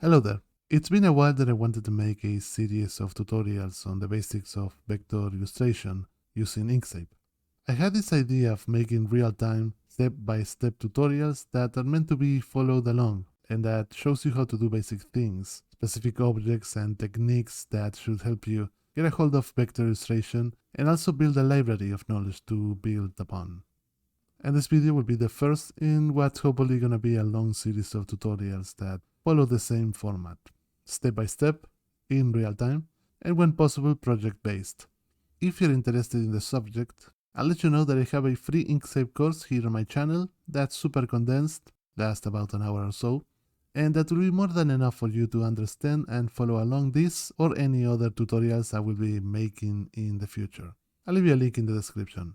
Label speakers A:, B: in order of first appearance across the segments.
A: Hello there. It's been a while that I wanted to make a series of tutorials on the basics of vector illustration using Inkscape. I had this idea of making real-time, step-by-step tutorials that are meant to be followed along and that shows you how to do basic things, specific objects and techniques that should help you get a hold of vector illustration and also build a library of knowledge to build upon. And this video will be the first in what's hopefully gonna be a long series of tutorials that follow the same format, step by step, in real time, and when possible project-based. If you're interested in the subject, I'll let you know that I have a free Inkscape course here on my channel that's super condensed, lasts about an hour or so, and that will be more than enough for you to understand and follow along this or any other tutorials I will be making in the future. I'll leave you a link in the description.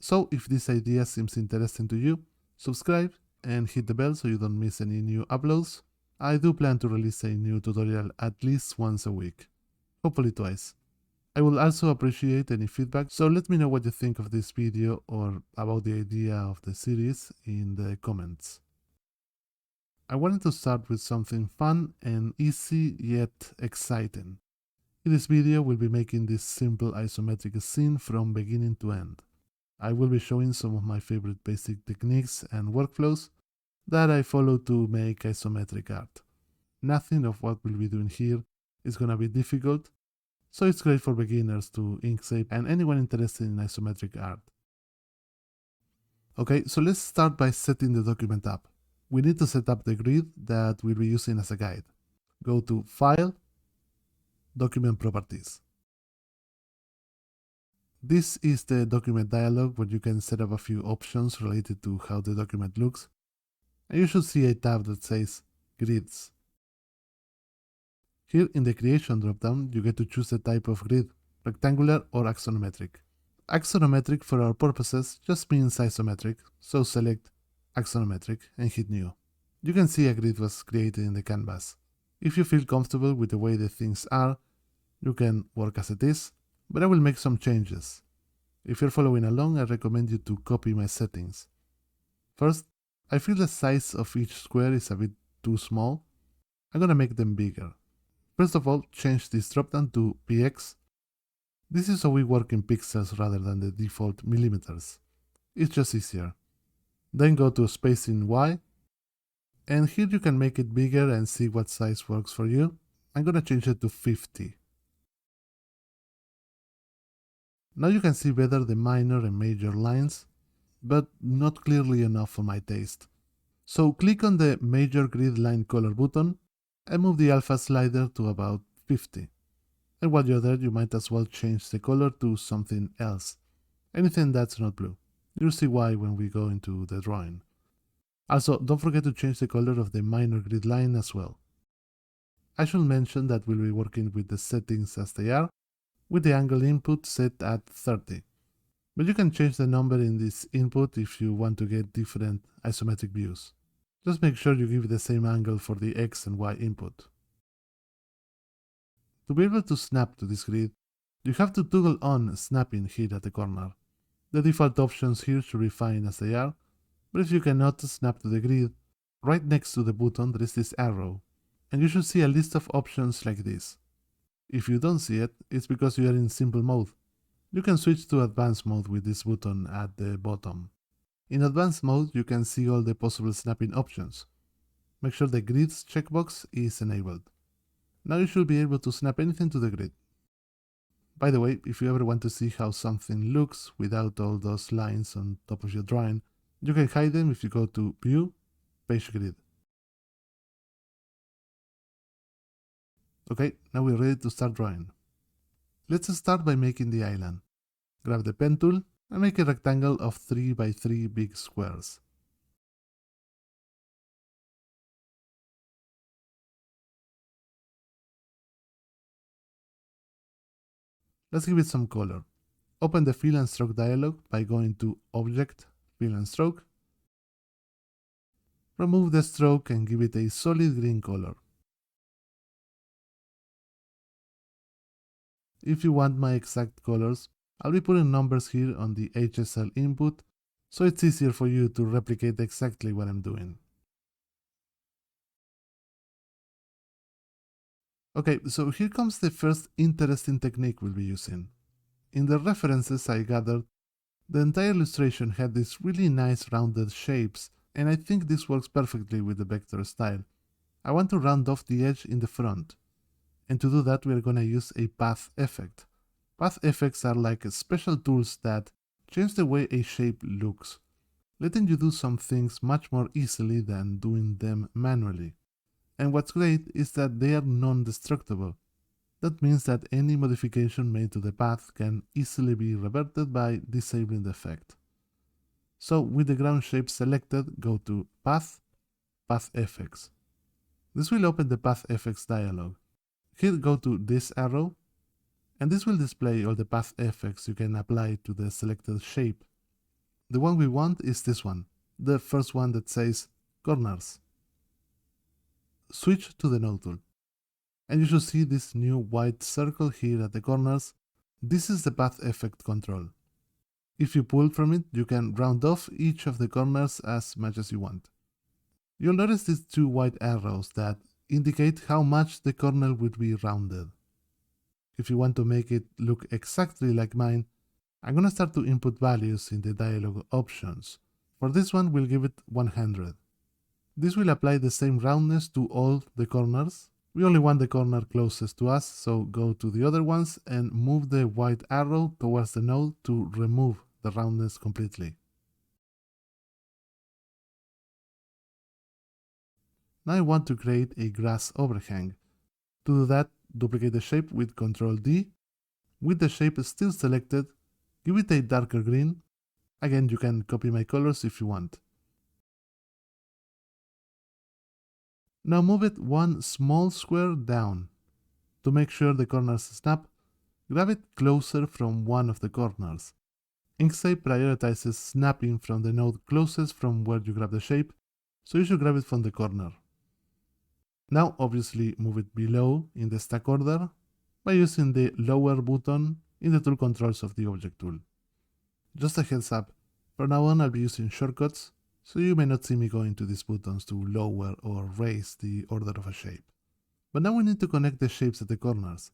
A: So if this idea seems interesting to you, subscribe and hit the bell so you don't miss any new uploads. I do plan to release a new tutorial at least once a week, hopefully twice. I will also appreciate any feedback, so let me know what you think of this video or about the idea of the series in the comments. I wanted to start with something fun and easy yet exciting. In this video we'll be making this simple isometric scene from beginning to end. I will be showing some of my favorite basic techniques and workflows that I follow to make isometric art. Nothing of what we'll be doing here is gonna be difficult, so it's great for beginners to Inkscape and anyone interested in isometric art. Okay, so let's start by setting the document up. We need to set up the grid that we'll be using as a guide. Go to File, Document Properties. This is the document dialog where you can set up a few options related to how the document looks. And you should see a tab that says Grids. Here in the Creation dropdown, you get to choose the type of grid, rectangular or axonometric. Axonometric for our purposes just means isometric, so select Axonometric and hit New. You can see a grid was created in the canvas. If you feel comfortable with the way the things are, you can work as it is, but I will make some changes. If you're following along, I recommend you to copy my settings. First, I feel the size of each square is a bit too small. I'm gonna make them bigger. First of all, change this dropdown to px. This is how we work in pixels rather than the default millimeters. It's just easier. Then go to spacing Y, and here you can make it bigger and see what size works for you. I'm gonna change it to 50. Now you can see better the minor and major lines, but not clearly enough for my taste. So click on the Major Grid Line Color button and move the alpha slider to about 50. And while you're there, you might as well change the color to something else, anything that's not blue. You'll see why when we go into the drawing. Also, don't forget to change the color of the minor grid line as well. I should mention that we'll be working with the settings as they are, with the angle input set at 30. But you can change the number in this input if you want to get different isometric views. Just make sure you give the same angle for the X and Y input. To be able to snap to this grid, you have to toggle on snapping here at the corner. The default options here should be fine as they are, but if you cannot snap to the grid, right next to the button there is this arrow, and you should see a list of options like this. If you don't see it, it's because you are in simple mode. You can switch to advanced mode with this button at the bottom. In advanced mode, you can see all the possible snapping options. Make sure the grids checkbox is enabled. Now you should be able to snap anything to the grid. By the way, if you ever want to see how something looks without all those lines on top of your drawing, you can hide them if you go to View, Page Grid. Okay, now we're ready to start drawing. Let's start by making the island. Grab the pen tool and make a rectangle of 3 by 3 big squares. Let's give it some color. Open the Fill and Stroke dialog by going to Object, Fill and Stroke. Remove the stroke and give it a solid green color. If you want my exact colors, I'll be putting numbers here on the HSL input, so it's easier for you to replicate exactly what I'm doing. Okay, so here comes the first interesting technique we'll be using. In the references I gathered, the entire illustration had these really nice rounded shapes, and I think this works perfectly with the vector style. I want to round off the edge in the front, and to do that we are going to use a path effect. Path effects are like special tools that change the way a shape looks, letting you do some things much more easily than doing them manually. And what's great is that they are non-destructible. That means that any modification made to the path can easily be reverted by disabling the effect. So with the ground shape selected, go to Path, Path Effects. This will open the Path Effects dialog. Here go to this arrow, and this will display all the path effects you can apply to the selected shape. The one we want is this one, the first one that says Corners. Switch to the node tool, and you should see this new white circle here at the corners. This is the path effect control. If you pull from it, you can round off each of the corners as much as you want. You'll notice these two white arrows that indicate how much the corner will be rounded. If you want to make it look exactly like mine, I'm gonna start to input values in the dialog options. For this one, we'll give it 100. This will apply the same roundness to all the corners. We only want the corner closest to us, so go to the other ones and move the white arrow towards the node to remove the roundness completely. Now I want to create a grass overhang. To do that, duplicate the shape with Ctrl D. With the shape still selected, give it a darker green. Again, you can copy my colors if you want. Now move it one small square down. To make sure the corners snap, grab it closer from one of the corners. Inkscape prioritizes snapping from the node closest from where you grab the shape, so you should grab it from the corner. Now obviously move it below in the stack order by using the lower button in the tool controls of the object tool. Just a heads up, from now on I'll be using shortcuts, so you may not see me going to these buttons to lower or raise the order of a shape. But now we need to connect the shapes at the corners.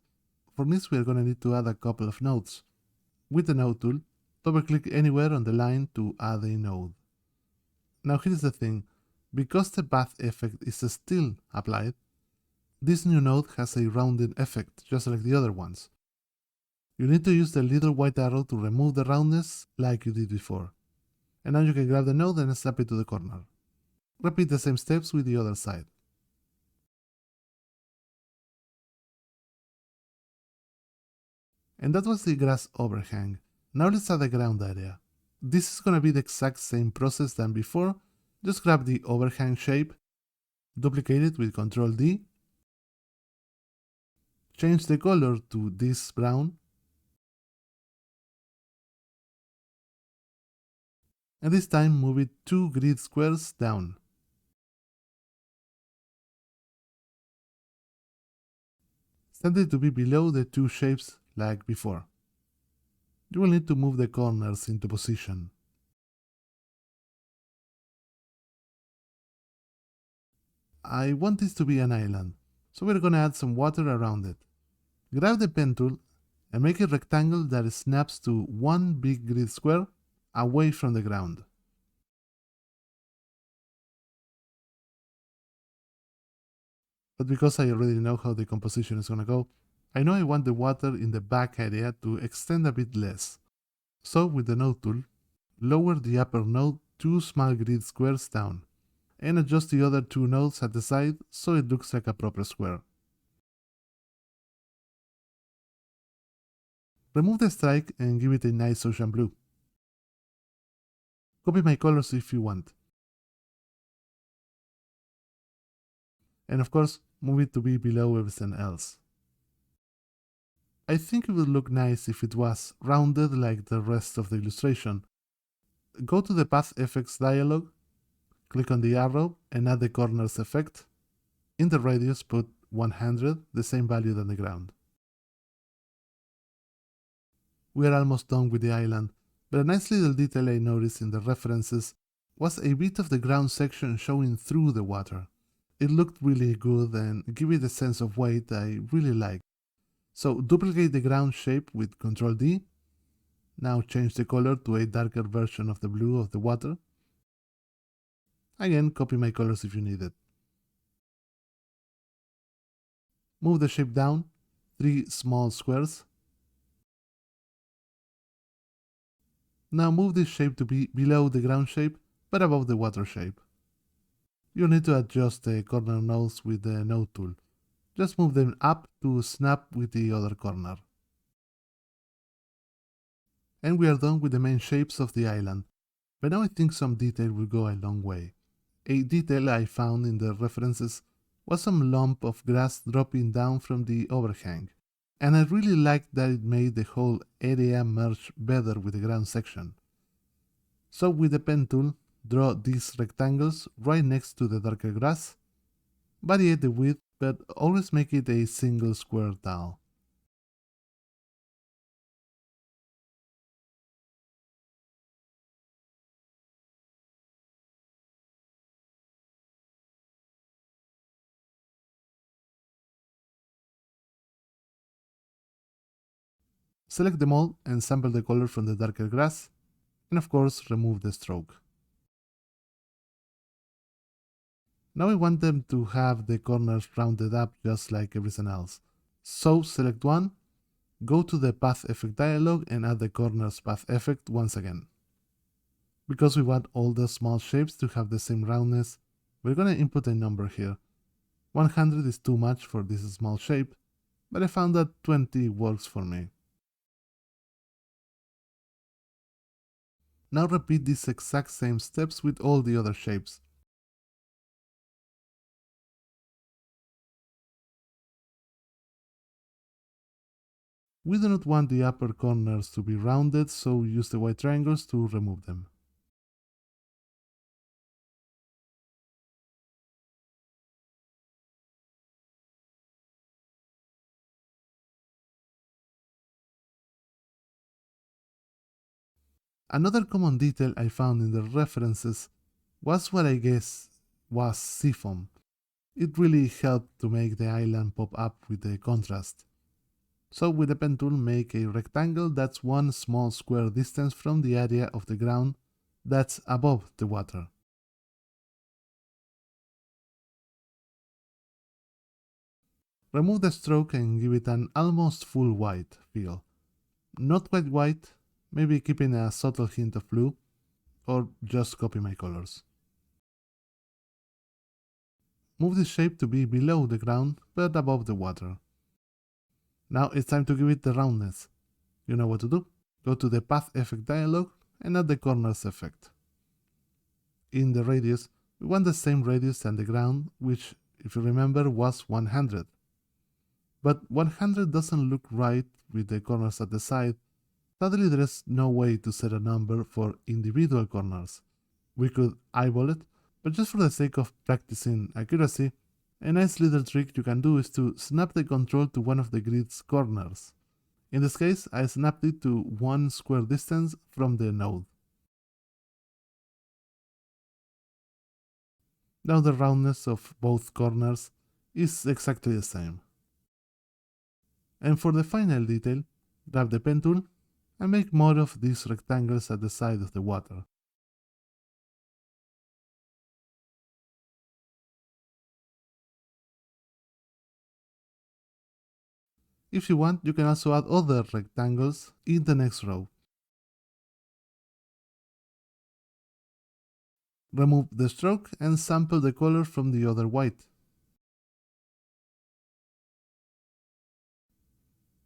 A: For this we are going to need to add a couple of nodes. With the node tool, double-click anywhere on the line to add a node. Now here's the thing, because the path effect is still applied, this new node has a rounding effect, just like the other ones. You need to use the little white arrow to remove the roundness like you did before. And now you can grab the node and snap it to the corner. Repeat the same steps with the other side. And that was the grass overhang. Now let's add the ground area. This is gonna be the exact same process than before. Just grab the overhang shape, duplicate it with Ctrl D, change the color to this brown, and this time move it 2 grid squares down. Set it to be below the two shapes like before. You will need to move the corners into position. I want this to be an island, so we're gonna add some water around it. Grab the pen tool and make a rectangle that snaps to one big grid square away from the ground. But because I already know how the composition is gonna go, I know I want the water in the back area to extend a bit less. So with the node tool, lower the upper node 2 small grid squares down, and adjust the other 2 nodes at the side so it looks like a proper square. Remove the strike and give it a nice ocean blue. Copy my colors if you want. And of course, move it to be below everything else. I think it would look nice if it was rounded like the rest of the illustration. Go to the Path Effects dialog, click on the arrow and add the corners effect. In the radius put 100, the same value than the ground. We are almost done with the island, but a nice little detail I noticed in the references was a bit of the ground section showing through the water. It looked really good and gave it a sense of weight I really like. So duplicate the ground shape with Ctrl D. Now change the color to a darker version of the blue of the water. Again, copy my colors if you need it. Move the shape down 3 small squares. Now move this shape to be below the ground shape but above the water shape. You'll need to adjust the corner nodes with the node tool. Just move them up to snap with the other corner. And we are done with the main shapes of the island. But now I think some detail will go a long way. A detail I found in the references was some lump of grass dropping down from the overhang. And I really liked that it made the whole area merge better with the ground section. So with the pen tool, draw these rectangles right next to the darker grass. Vary the width, but always make it a single square tile. Select them all and sample the color from the darker grass, and of course remove the stroke. Now I want them to have the corners rounded up just like everything else. So select one, go to the Path Effect dialog and add the Corners Path Effect once again. Because we want all the small shapes to have the same roundness, we're gonna input a number here. 100 is too much for this small shape, but I found that 20 works for me. Now repeat these exact same steps with all the other shapes. We do not want the upper corners to be rounded, so use the white triangles to remove them. Another common detail I found in the references was what I guess was seafoam. It really helped to make the island pop up with the contrast. So with the pen tool, make a rectangle that's one small square distance from the area of the ground that's above the water. Remove the stroke and give it an almost full white feel. Not quite white, maybe keeping a subtle hint of blue, or just copy my colors. Move this shape to be below the ground but above the water. Now it's time to give it the roundness. You know what to do. Go to the Path Effect dialog and add the Corners effect. In the radius, we want the same radius than the ground, which, if you remember, was 100. But 100 doesn't look right with the corners at the side. Sadly, there is no way to set a number for individual corners. We could eyeball it, but just for the sake of practicing accuracy, a nice little trick you can do is to snap the control to one of the grid's corners. In this case, I snapped it to 1 square distance from the node. Now the roundness of both corners is exactly the same. And for the final detail, grab the pen tool and make more of these rectangles at the side of the water. If you want, you can also add other rectangles in the next row. Remove the stroke and sample the color from the other white.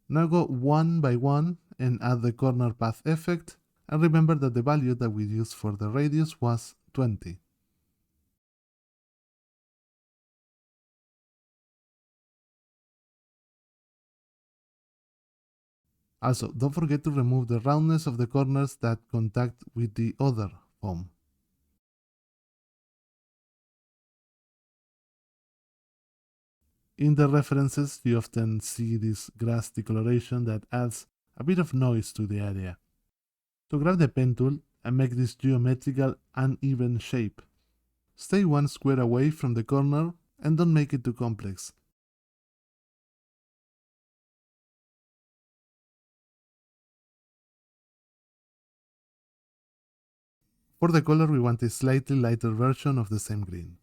A: Now go one by one and add the corner path effect, and remember that the value that we used for the radius was 20. Also, don't forget to remove the roundness of the corners that contact with the other foam. In the references, you often see this grass decoloration that adds a bit of noise to the area. So grab the pen tool and make this geometrical uneven shape. Stay 1 square away from the corner and don't make it too complex. For the color, we want a slightly lighter version of the same green.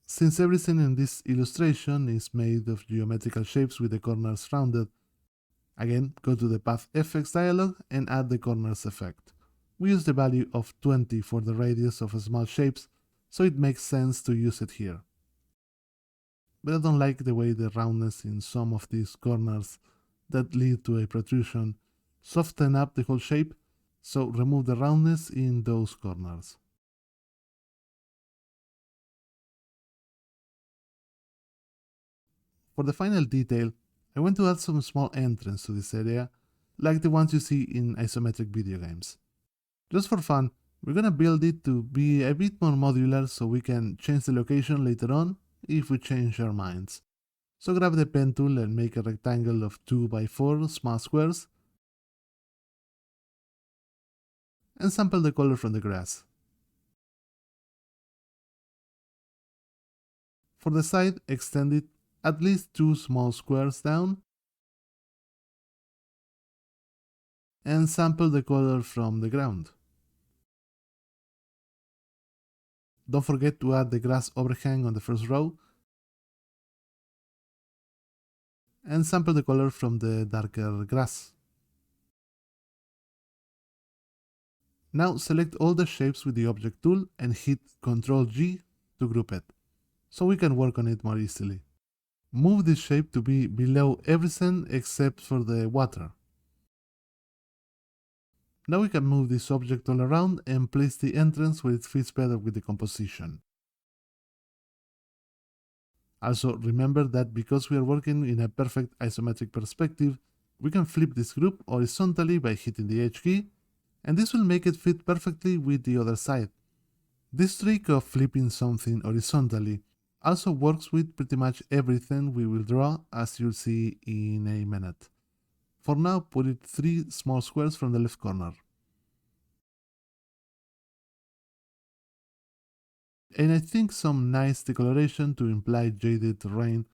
A: Since everything in this illustration is made of geometrical shapes with the corners rounded, again, go to the Path Effects dialog and add the corners effect. We use the value of 20 for the radius of small shapes, so it makes sense to use it here. But I don't like the way the roundness in some of these corners that lead to a protrusion soften up the whole shape, so remove the roundness in those corners. For the final detail, I want to add some small entrance to this area, like the ones you see in isometric video games. Just for fun, we're gonna build it to be a bit more modular so we can change the location later on if we change our minds. So grab the pen tool and make a rectangle of 2 by 4 small squares and sample the color from the grass. For the side, extend it at least 2 small squares down and sample the color from the ground. Don't forget to add the grass overhang on the first row and sample the color from the darker grass. Now select all the shapes with the object tool and hit Ctrl G to group it, so we can work on it more easily. Move this shape to be below everything except for the water. Now we can move this object all around and place the entrance where it fits better with the composition. Also remember that because we are working in a perfect isometric perspective, we can flip this group horizontally by hitting the H key, and this will make it fit perfectly with the other side. This trick of flipping something horizontally also works with pretty much everything we will draw, as you'll see in a minute. For now, put it 3 small squares from the left corner. And I think some nice decoloration to imply jaded terrain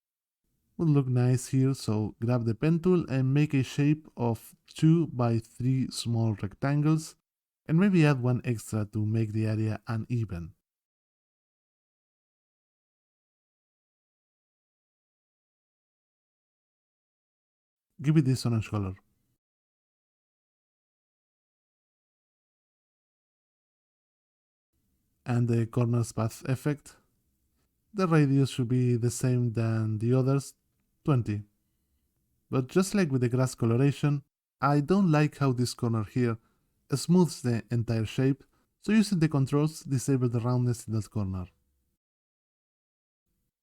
A: would look nice here, so grab the pen tool and make a shape of 2 by 3 small rectangles, and maybe add one extra to make the area uneven. Give it this orange color. And the corners path effect, the radius should be the same than the others, 20. But just like with the grass coloration, I don't like how this corner here smooths the entire shape, so using the controls disable the roundness in that corner.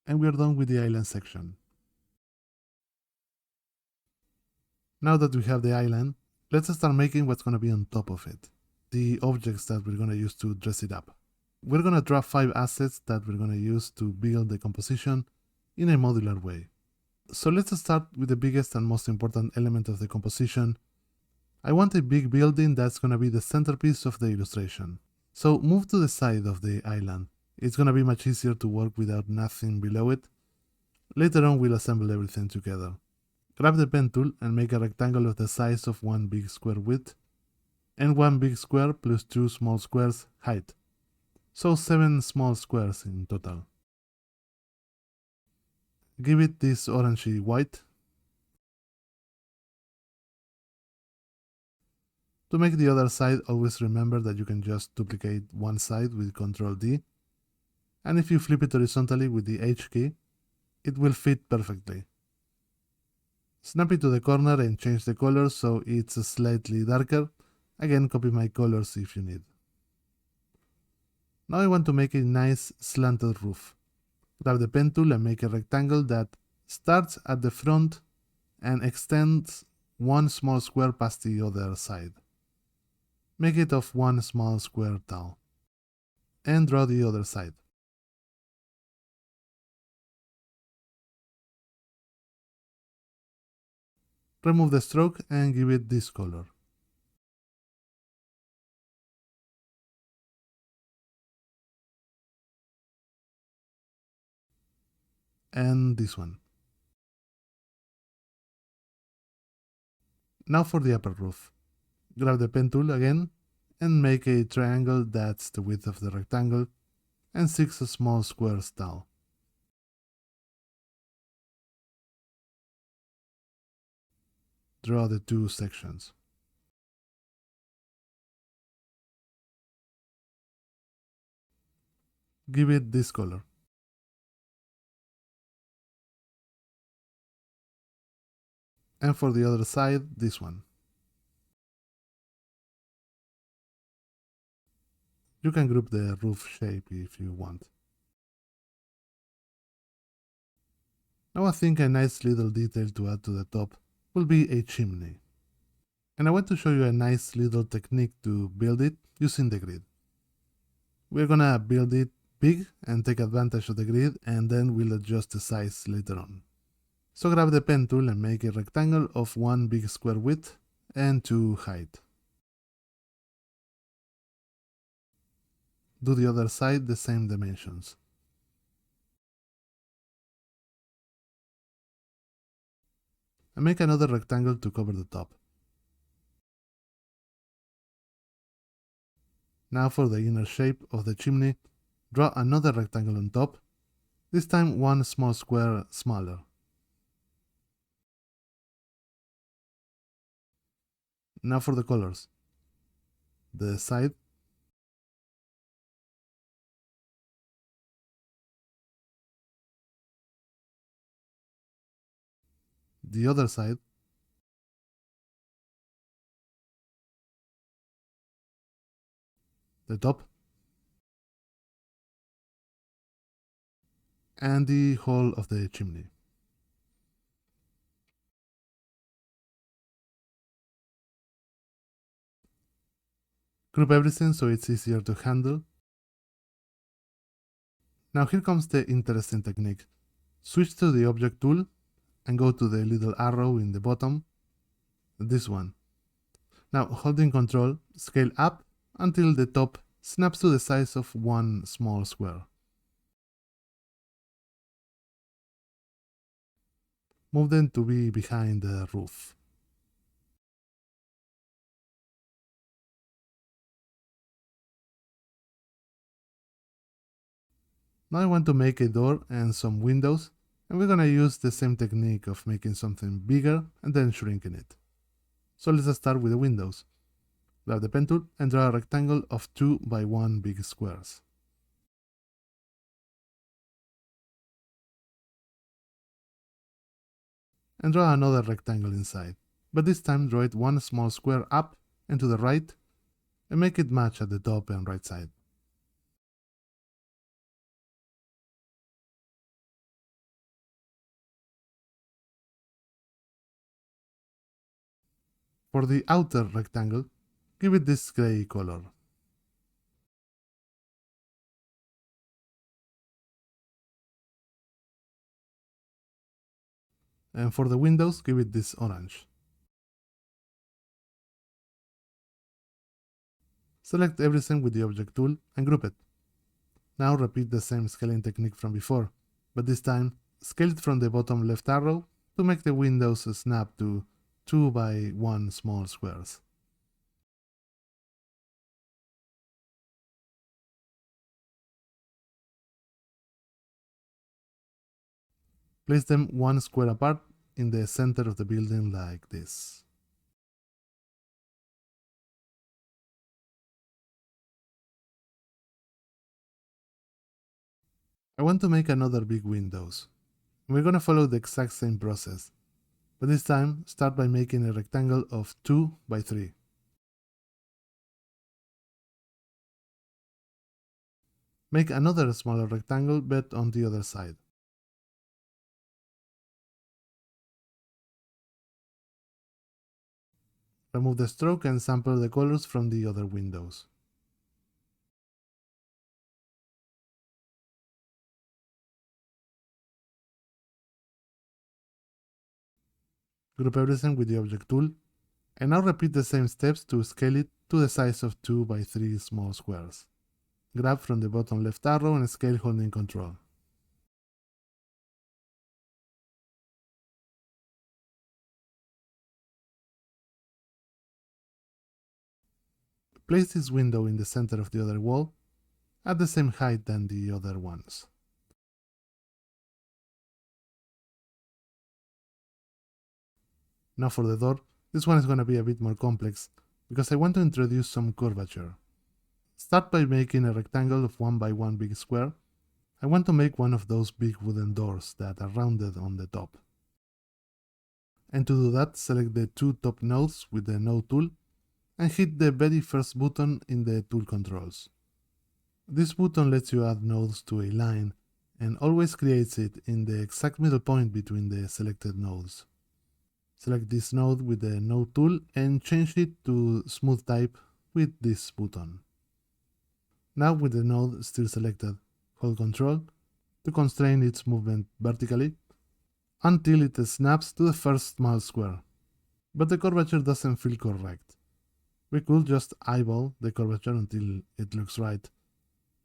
A: And we are done with the island section. Now that we have the island, let's start making what's going to be on top of it, the objects that we're going to use to dress it up. We're going to draw 5 assets that we're going to use to build the composition in a modular way. So let's start with the biggest and most important element of the composition. I want a big building that's going to be the centerpiece of the illustration. So move to the side of the island. It's going to be much easier to work without nothing below it. Later on we'll assemble everything together. Grab the pen tool and make a rectangle of the size of 1 big square width and 1 big square plus 2 small squares height. So 7 small squares in total. Give it this orangey white. To make the other side, always remember that you can just duplicate one side with Ctrl D, and if you flip it horizontally with the H key, it will fit perfectly. Snap it to the corner and change the color so it's slightly darker. Again, copy my colors if you need. Now I want to make a nice slanted roof. Grab the pen tool and make a rectangle that starts at the front and extends 1 small square past the other side. Make it of 1 small square tall. And draw the other side. Remove the stroke and give it this color. and this one. Now for the upper roof. Grab the pen tool again and make a triangle that's the width of the rectangle and 6 small squares tall. Draw the two sections. Give it this color. And for the other side, this one. You can group the roof shape if you want. Now I think a nice little detail to add to the top will be a chimney. And I want to show you a nice little technique to build it using the grid. We're gonna build it big and take advantage of the grid, and then we'll adjust the size later on. So grab the pen tool and make a rectangle of 1 big square width and 2 height. Do the other side the same dimensions. And make another rectangle to cover the top. Now for the inner shape of the chimney, draw another rectangle on top, this time one small square smaller. Now for the colors. The side, the other side, the top, and the hole of the chimney. Group everything so it's easier to handle. Now here comes the interesting technique. Switch to the object tool and go to the little arrow in the bottom, this one. Now holding Control, scale up until the top snaps to the size of one small square. Move them to be behind the roof. Now I want to make a door and some windows, and we're gonna use the same technique of making something bigger and then shrinking it. So let's start with the windows. Grab the pen tool and draw a rectangle of 2 by 1 big squares. And draw another rectangle inside, but this time draw it one small square up and to the right, and make it match at the top and right side. For the outer rectangle, give it this gray color. And for the windows, give it this orange. Select everything with the object tool and group it. Now repeat the same scaling technique from before, but this time scale it from the bottom left arrow to make the windows snap to 2 by 1 small squares. Place them one square apart in the center of the building like this. I want to make another big windows. We're gonna follow the exact same process, but this time start by making a rectangle of 2 by 3. Make another smaller rectangle but on the other side. Remove the stroke and sample the colors from the other windows. Group everything with the object tool, and now repeat the same steps to scale it to the size of 2 by 3 small squares. Grab from the bottom left arrow and scale holding Control. place this window in the center of the other wall at the same height than the other ones. Now for the door, this one is going to be a bit more complex because I want to introduce some curvature. Start by making a rectangle of 1 by 1 big square. I want to make one of those big wooden doors that are rounded on the top. And to do that, select the two top nodes with the node tool and hit the very first button in the tool controls. This button lets you add nodes to a line and always creates it in the exact middle point between the selected nodes. Select this node with the node tool and change it to smooth type with this button. Now with the node still selected, hold Ctrl to constrain its movement vertically until it snaps to the first small square. But the curvature doesn't feel correct. We could just eyeball the curvature until it looks right.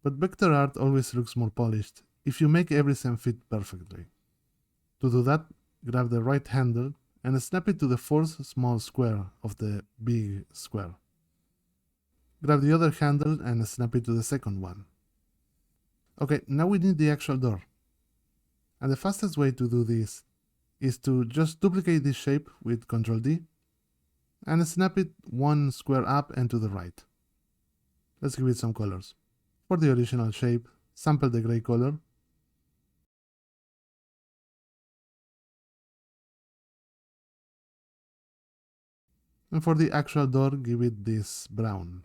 A: But vector art always looks more polished if you make everything fit perfectly. To do that, grab the right handle and snap it to the fourth small square of the big square. Grab the other handle and snap it to the second one. Okay, now we need the actual door. And the fastest way to do this is to just duplicate this shape with Ctrl D and snap it one square up and to the right. Let's give it some colors. For the original shape, sample the gray color. And for the actual door, give it this brown.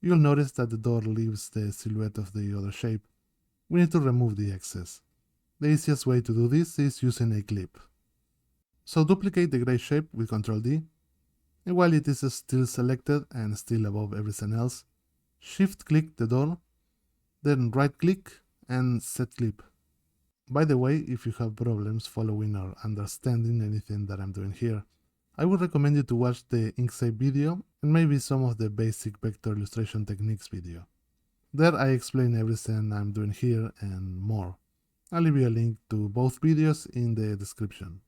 A: You'll notice that the door leaves the silhouette of the other shape. We need to remove the excess. The easiest way to do this is using a clip. So duplicate the gray shape with Ctrl D, and while it is still selected and still above everything else, shift click the door, then right click and set clip. By the way, if you have problems following or understanding anything that I'm doing here, I would recommend you to watch the Inkscape video and maybe some of the basic vector illustration techniques video. There I explain everything I'm doing here and more. I'll leave you a link to both videos in the description.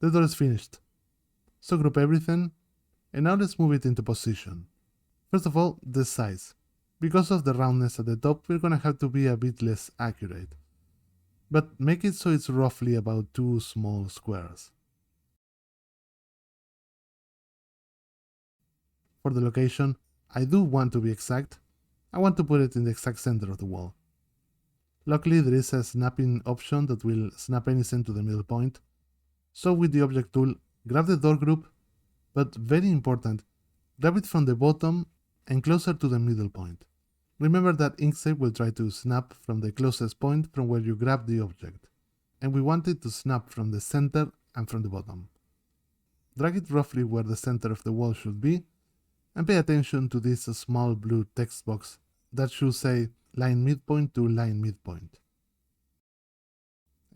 A: The door is finished. So group everything, and now let's move it into position. First of all, the size. Because of the roundness at the top, we're gonna have to be a bit less accurate. But make it so it's roughly about 2 small squares. For the location, I do want to be exact. I want to put it in the exact center of the wall. Luckily, there is a snapping option that will snap anything to the middle point. So with the object tool, grab the door group, but very important, grab it from the bottom and closer to the middle point. Remember that Inkscape will try to snap from the closest point from where you grab the object, and we want it to snap from the center and from the bottom. Drag it roughly where the center of the wall should be, and pay attention to this small blue text box that should say line midpoint to line midpoint.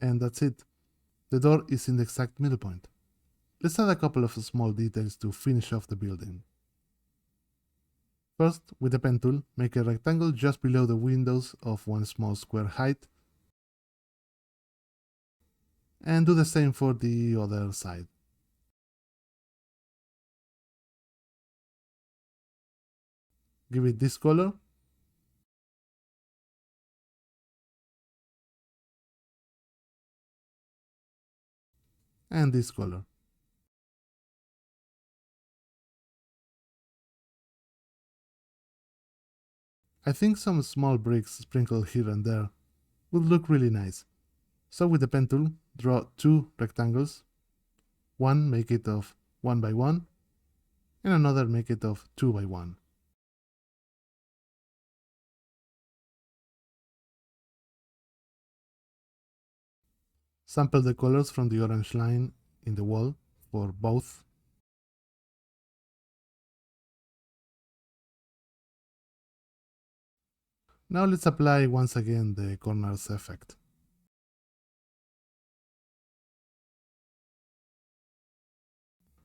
A: And that's it. The door is in the exact middle point. Let's add a couple of small details to finish off the building. First, with the pen tool, make a rectangle just below the windows of one small square height, and do the same for the other side. Give it this color, and this color. I think some small bricks sprinkled here and there would look really nice. So with the pen tool, draw 2 rectangles. One make it of 1 by 1, and another make it of 2 by 1. Sample the colors from the orange line in the wall for both. Now let's apply once again the corners effect.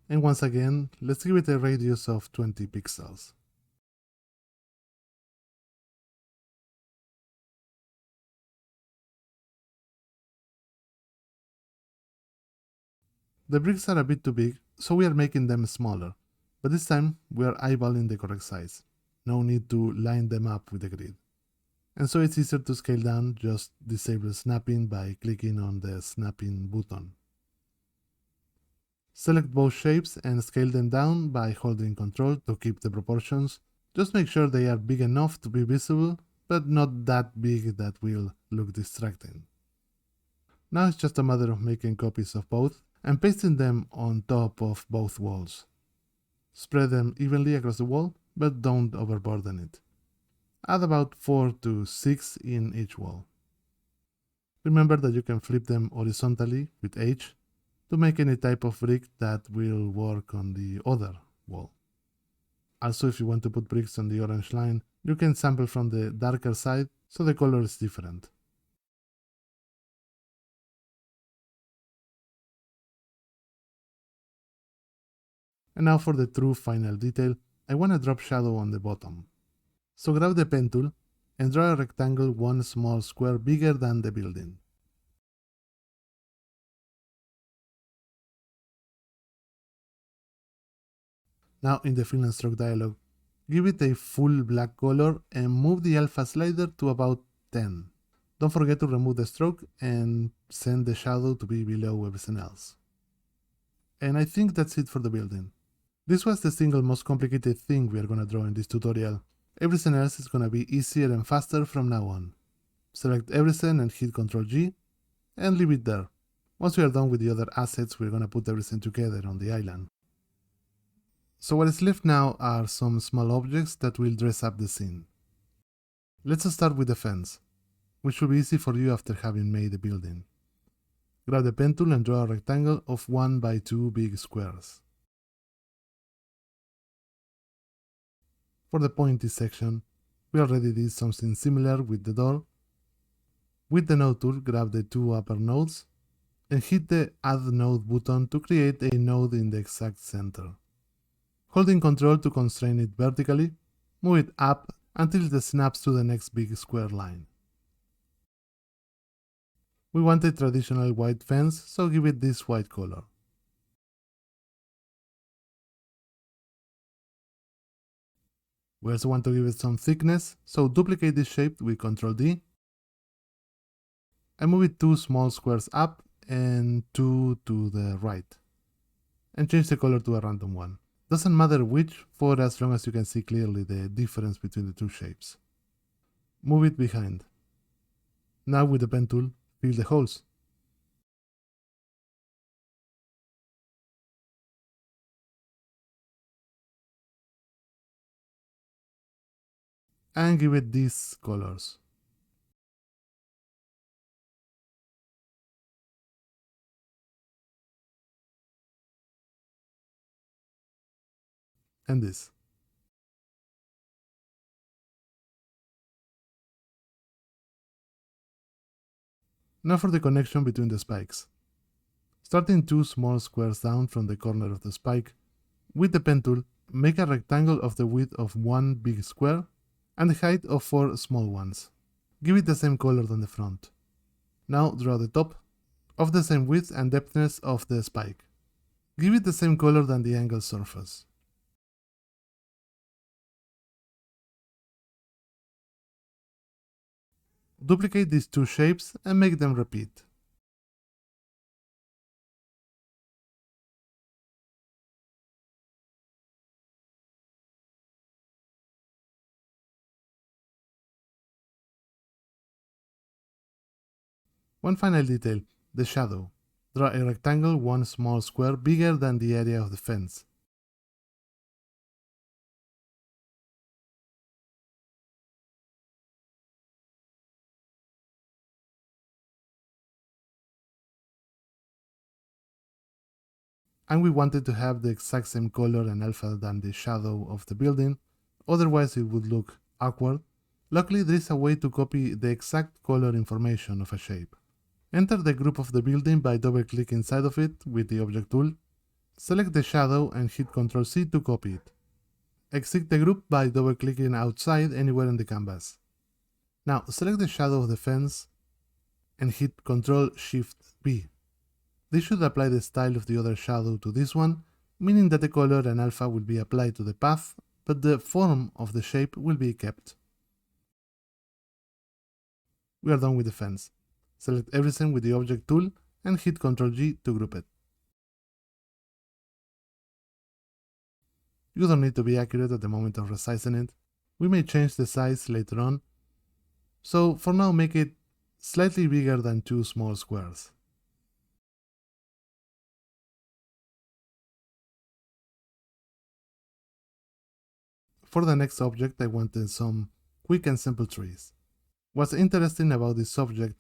A: And once again, let's give it a radius of 20 pixels. The bricks are a bit too big, so we are making them smaller, but this time we are eyeballing the correct size. No need to line them up with the grid. And so it's easier to scale down, just disable snapping by clicking on the snapping button. Select both shapes and scale them down by holding Ctrl to keep the proportions. Just make sure they are big enough to be visible, but not that big that will look distracting. Now it's just a matter of making copies of both and pasting them on top of both walls. Spread them evenly across the wall, but don't overburden it. Add about 4 to 6 in each wall. Remember that you can flip them horizontally with H to make any type of brick that will work on the other wall. Also, if you want to put bricks on the orange line, you can sample from the darker side so the color is different. And now for the true final detail, I want to drop shadow on the bottom. So grab the pen tool and draw a rectangle one small square bigger than the building. Now in the fill and stroke dialog, give it a full black color and move the alpha slider to about 10. Don't forget to remove the stroke and send the shadow to be below everything else. And I think that's it for the building. This was the single most complicated thing we are gonna draw in this tutorial. Everything else is gonna be easier and faster from now on. Select everything and hit Ctrl G and leave it there. Once we are done with the other assets, we're gonna put everything together on the island. So what is left now are some small objects that will dress up the scene. Let's start with the fence, which should be easy for you after having made the building. Grab the pen tool and draw a rectangle of 1 by 2 big squares. For the pointy section, we already did something similar with the door. With the node tool, grab the 2 upper nodes and hit the Add Node button to create a node in the exact center. Holding Ctrl to constrain it vertically, move it up until it snaps to the next big square line. We want a traditional white fence, so give it this white color. We also want to give it some thickness, so duplicate this shape with Ctrl D and move it 2 small squares up and 2 to the right. And change the color to a random one. Doesn't matter which, for as long as you can see clearly the difference between the two shapes. Move it behind. Now with the pen tool, fill the holes. And give it these colors. And this. Now for the connection between the spikes. Starting 2 small squares down from the corner of the spike, with the pen tool, make a rectangle of the width of 1 big square and the height of 4 small ones. Give it the same color than the front. Now draw the top of the same width and depthness of the spike. Give it the same color than the angled surface. Duplicate these 2 shapes and make them repeat. One final detail, the shadow. Draw a rectangle 1 small square bigger than the area of the fence. And we wanted to have the exact same color and alpha than the shadow of the building, otherwise it would look awkward. Luckily there is a way to copy the exact color information of a shape. Enter the group of the building by double-click inside of it with the object tool. Select the shadow and hit Ctrl C to copy it. Exit the group by double-clicking outside anywhere in the canvas. Now select the shadow of the fence and hit Ctrl Shift B. This should apply the style of the other shadow to this one, meaning that the color and alpha will be applied to the path, but the form of the shape will be kept. We are done with the fence. Select everything with the object tool and hit Ctrl G to group it. You don't need to be accurate at the moment of resizing it. We may change the size later on, so for now make it slightly bigger than 2 small squares. For the next object I wanted some quick and simple trees. What's interesting about this object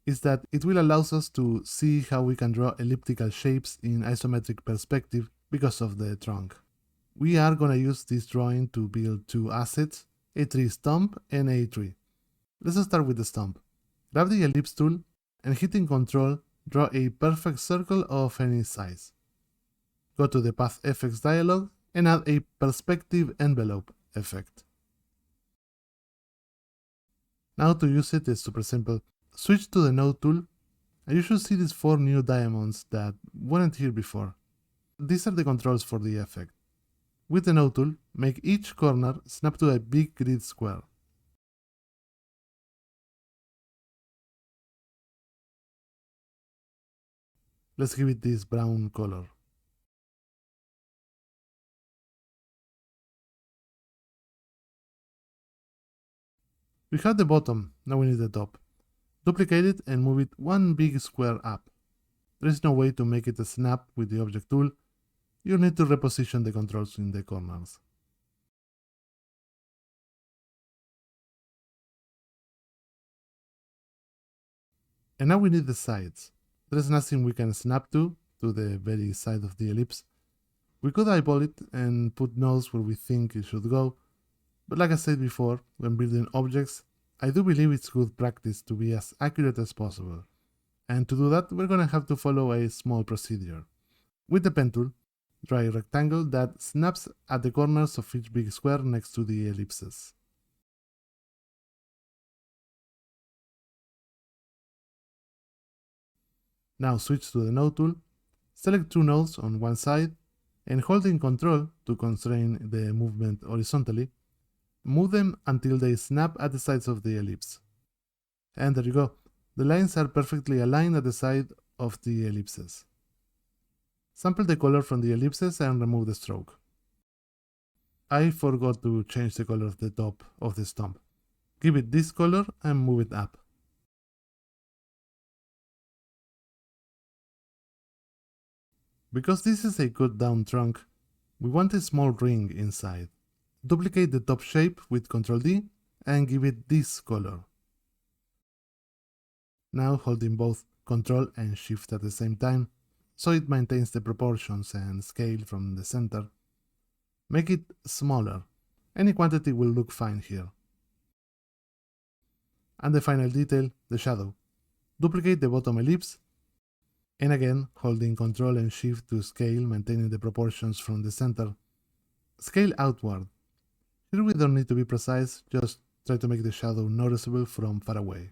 A: is that it will allow us to see how we can draw elliptical shapes in isometric perspective because of the trunk. We are going to use this drawing to build 2 assets, a tree stump and a tree. Let's start with the stump. Grab the ellipse tool and hitting Ctrl, draw a perfect circle of any size. Go to the Path Effects dialog and add a Perspective Envelope effect. Now to use it is super simple. Switch to the Node tool and you should see these 4 new diamonds that weren't here before. These are the controls for the effect. With the Node tool, make each corner snap to a big grid square. Let's give it this brown color. We have the bottom, now we need the top. Duplicate it and move it 1 big square up. There is no way to make it a snap with the object tool. You need to reposition the controls in the corners. And now we need the sides. There is nothing we can snap to the very side of the ellipse. We could eyeball it and put nodes where we think it should go, but like I said before, when building objects, I do believe it's good practice to be as accurate as possible. And to do that, we're gonna have to follow a small procedure. With the pen tool, draw a rectangle that snaps at the corners of each big square next to the ellipses. Now switch to the node tool, select 2 nodes on one side, and holding Ctrl to constrain the movement horizontally, move them until they snap at the sides of the ellipse. And there you go. The lines are perfectly aligned at the side of the ellipses. Sample the color from the ellipses and remove the stroke. I forgot to change the color of the top of the stump. Give it this color and move it up. Because this is a cut down trunk, we want a small ring inside. Duplicate the top shape with Ctrl D and give it this color. Now holding both Ctrl and Shift at the same time, so it maintains the proportions and scale from the center. Make it smaller. Any quantity will look fine here. And the final detail, the shadow. Duplicate the bottom ellipse, and again holding Ctrl and Shift to scale, maintaining the proportions from the center. Scale outward. Here we don't need to be precise, just try to make the shadow noticeable from far away.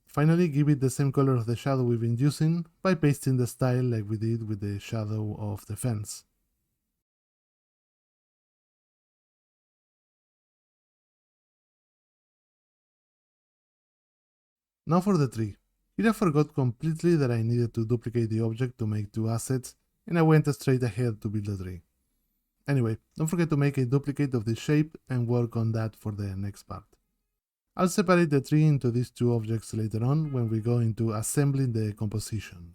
A: Finally, give it the same color of the shadow we've been using by pasting the style like we did with the shadow of the fence. Now for the tree. Here I forgot completely that I needed to duplicate the object to make 2 assets, and I went straight ahead to build the tree. Anyway, don't forget to make a duplicate of this shape and work on that for the next part. I'll separate the tree into these 2 objects later on when we go into assembling the composition.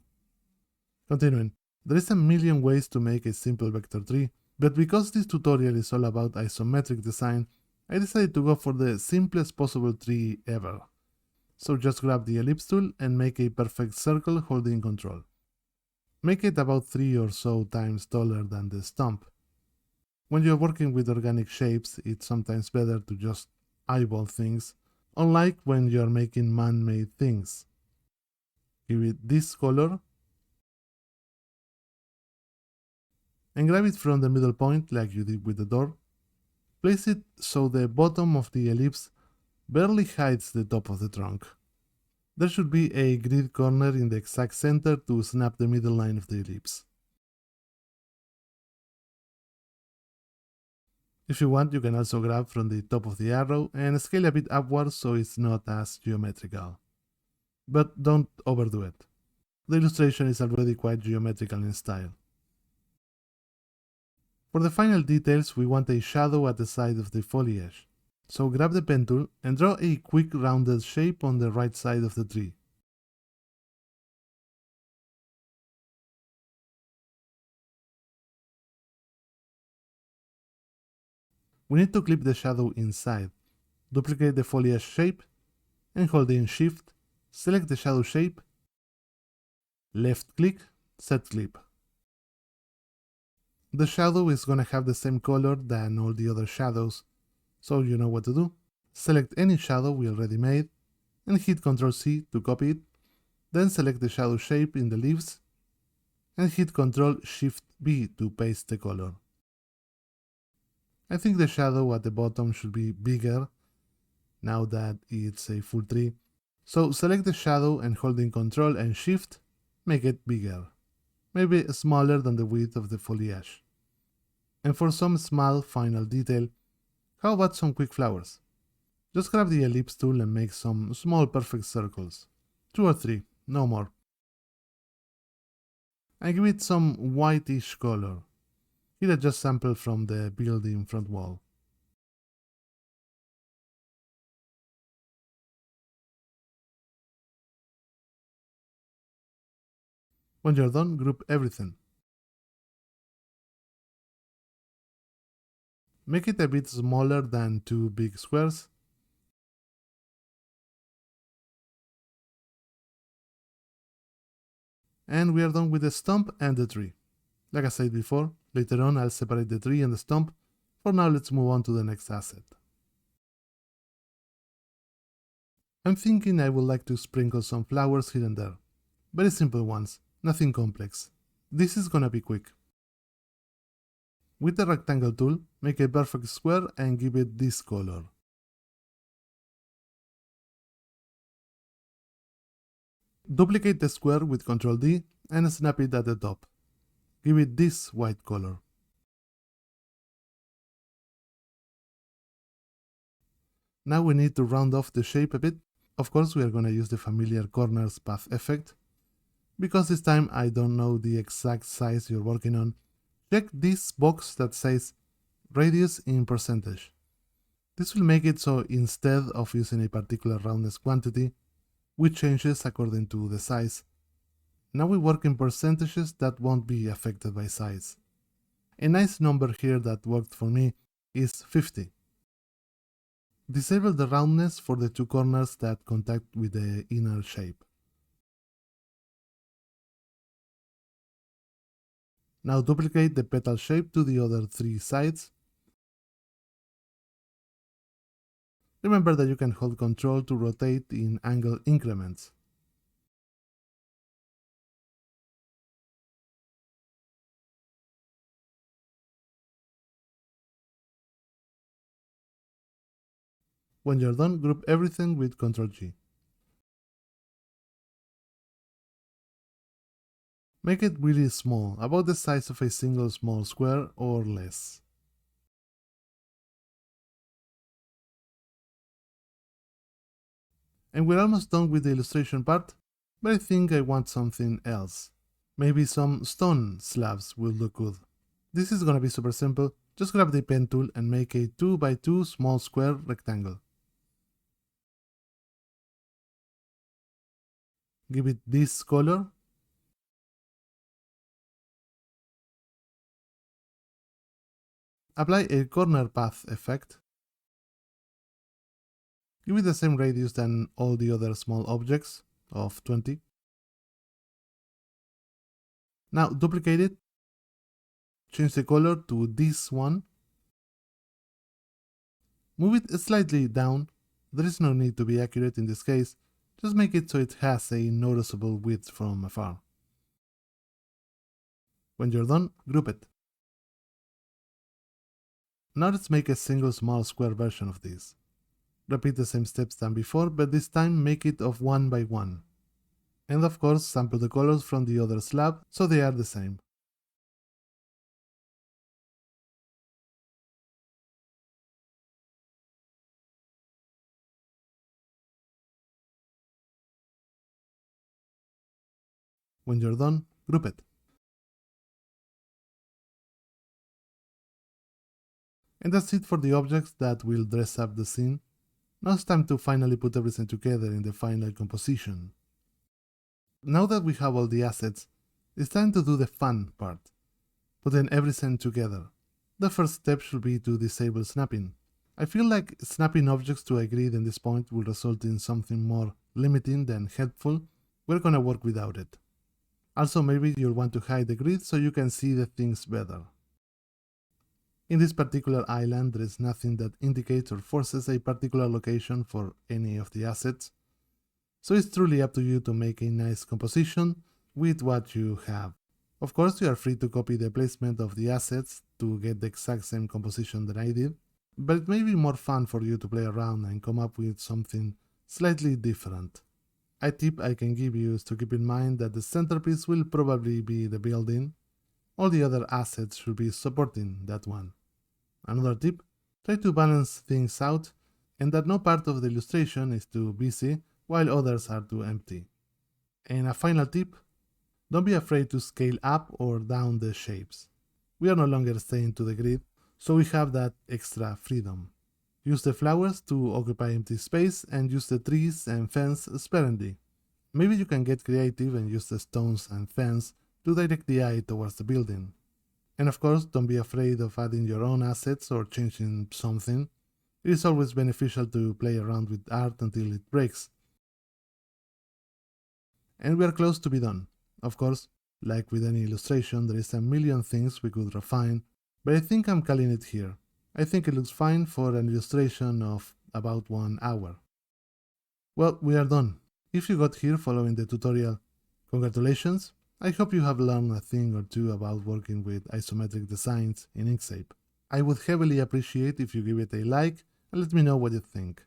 A: Continuing, there is a million ways to make a simple vector tree, but because this tutorial is all about isometric design, I decided to go for the simplest possible tree ever. So just grab the ellipse tool and make a perfect circle holding Ctrl. Make it about 3 or so times taller than the stump. When you're working with organic shapes, it's sometimes better to just eyeball things, unlike when you're making man-made things. Give it this color, and grab it from the middle point like you did with the door. Place it so the bottom of the ellipse barely hides the top of the trunk. There should be a grid corner in the exact center to snap the middle line of the ellipse. If you want, you can also grab from the top of the arrow and scale a bit upwards so it's not as geometrical. But don't overdo it. The illustration is already quite geometrical in style. For the final details, we want a shadow at the side of the foliage. So grab the pen tool and draw a quick rounded shape on the right side of the tree. We need to clip the shadow inside. Duplicate the foliage shape and holding Shift, select the shadow shape, left click, set clip. The shadow is gonna have the same color than all the other shadows, so you know what to do. Select any shadow we already made and hit Ctrl C to copy it, then select the shadow shape in the leaves and hit Ctrl Shift B to paste the color. I think the shadow at the bottom should be bigger now that it's a full tree. So select the shadow and holding Ctrl and Shift, make it bigger. Maybe smaller than the width of the foliage. And for some small final detail, how about some quick flowers? Just grab the ellipse tool and make some small perfect circles. 2 or 3, no more. And give it some whitish color. Here I just sample from the building front wall. When you're done, group everything. Make it a bit smaller than 2 big squares. And we are done with the stump and the tree. Like I said before, later on I'll separate the tree and the stump. For now, let's move on to the next asset. I'm thinking I would like to sprinkle some flowers here and there. Very simple ones, nothing complex. This is gonna be quick. With the rectangle tool, make a perfect square and give it this color. Duplicate the square with Ctrl D and snap it at the top. Give it this white color. Now we need to round off the shape a bit. Of course, we are gonna use the familiar corners path effect. Because this time I don't know the exact size you're working on, check this box that says radius in percentage. This will make it so instead of using a particular roundness quantity, we changes according to the size. Now we work in percentages that won't be affected by size. A nice number here that worked for me is 50. Disable the roundness for the 2 corners that contact with the inner shape. Now duplicate the petal shape to the other 3 sides. Remember that you can hold Ctrl to rotate in angle increments. When you're done, group everything with Ctrl G. Make it really small, about the size of a single small square or less. And we're almost done with the illustration part, but I think I want something else. Maybe some stone slabs will look good. This is gonna be super simple. Just grab the pen tool and make a 2 by 2 small square rectangle. Give it this color. Apply a corner path effect. Give it the same radius than all the other small objects of 20. Now duplicate it. Change the color to this one. Move it slightly down. There is no need to be accurate in this case. Just make it so it has a noticeable width from afar. When you're done, group it. Now let's make a single small square version of this. Repeat the same steps than before, but this time make it of one by one. And of course, sample the colors from the other slab so they are the same. When you're done, group it. And that's it for the objects that will dress up the scene. Now it's time to finally put everything together in the final composition. Now that we have all the assets, it's time to do the fun part, putting everything together. The first step should be to disable snapping. I feel like snapping objects to a grid in this point will result in something more limiting than helpful. We're gonna work without it. Also, maybe you'll want to hide the grid so you can see the things better. In this particular island, there is nothing that indicates or forces a particular location for any of the assets, so it's truly up to you to make a nice composition with what you have. Of course, you are free to copy the placement of the assets to get the exact same composition that I did, but it may be more fun for you to play around and come up with something slightly different. A tip I can give you is to keep in mind that the centerpiece will probably be the building. All the other assets should be supporting that one. Another tip, try to balance things out and that no part of the illustration is too busy while others are too empty. And a final tip, don't be afraid to scale up or down the shapes. We are no longer staying to the grid, so we have that extra freedom. Use the flowers to occupy empty space and use the trees and fence sparingly. Maybe you can get creative and use the stones and fence to direct the eye towards the building. And of course, don't be afraid of adding your own assets or changing something. It is always beneficial to play around with art until it breaks. And we are close to be done. Of course, like with any illustration, there is a million things we could refine, but I think I'm calling it here. I think it looks fine for an illustration of about 1 hour. Well, we are done. If you got here following the tutorial, congratulations! I hope you have learned a thing or two about working with isometric designs in Inkscape. I would heavily appreciate if you give it a like and let me know what you think.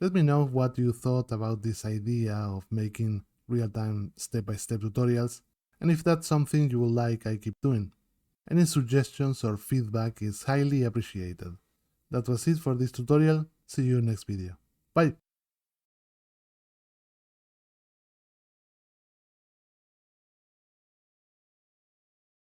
A: Let me know what you thought about this idea of making real-time step-by-step tutorials, and if that's something you would like I keep doing. Any suggestions or feedback is highly appreciated. That was it for this tutorial. See you next video. Bye!